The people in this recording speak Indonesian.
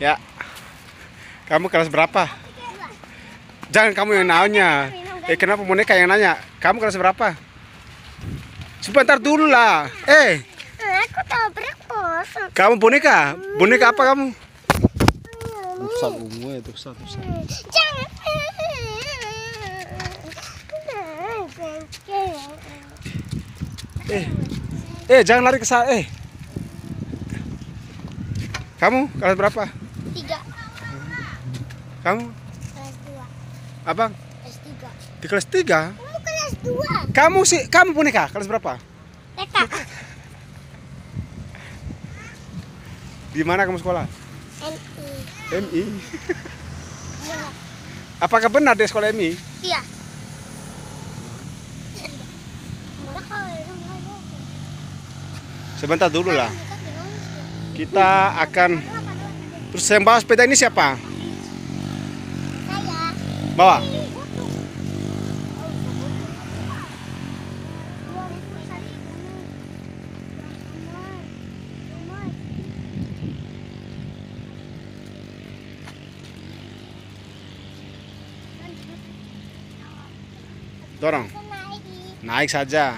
Ya. Kamu kelas berapa? Jangan kamu yang nanya. Kenapa boneka yang nanya? Kamu kelas berapa? Sebentar dulu lah. Aku tahu berapa. Kamu boneka? Boneka apa kamu? Dosa ungu itu, dosa. Jangan. Jangan lari ke sana. Kamu kelas berapa? 3. Kamu? Kelas 2. Abang? Kelas 3. Di kelas 3? Kamu kelas 2. Kamu boneka kelas berapa? TK. Di mana kamu sekolah? MI. MI. Apakah benar di sekolah MI? Iya. Sebentar dulu lah. Kita akan terus yang bawa sepeda ini siapa? Saya. Bawa. Dorong. Naik saja.